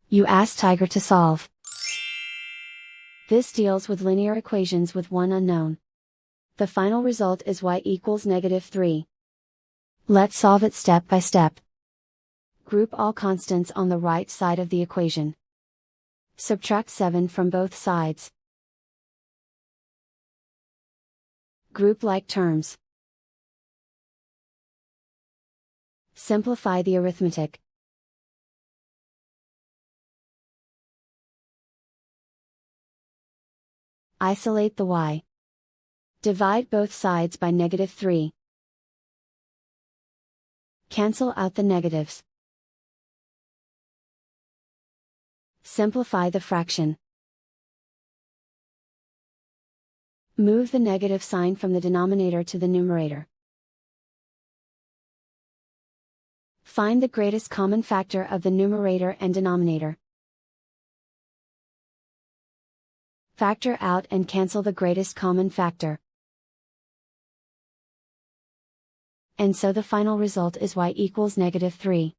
You ask Tiger to solve. This deals with linear equations with one unknown. The final result is y equals -3. Let's solve it step by step. Group all constants on the right side of the equation. Subtract 7 from both sides. Group like terms. Simplify the arithmetic. Isolate the y. Divide both sides by -3. Cancel out the negatives. Simplify the fraction. Move the negative sign from the denominator to the numerator. Find the greatest common factor of the numerator and denominator. Factor out and cancel the greatest common factor. And so the final result is y equals -3.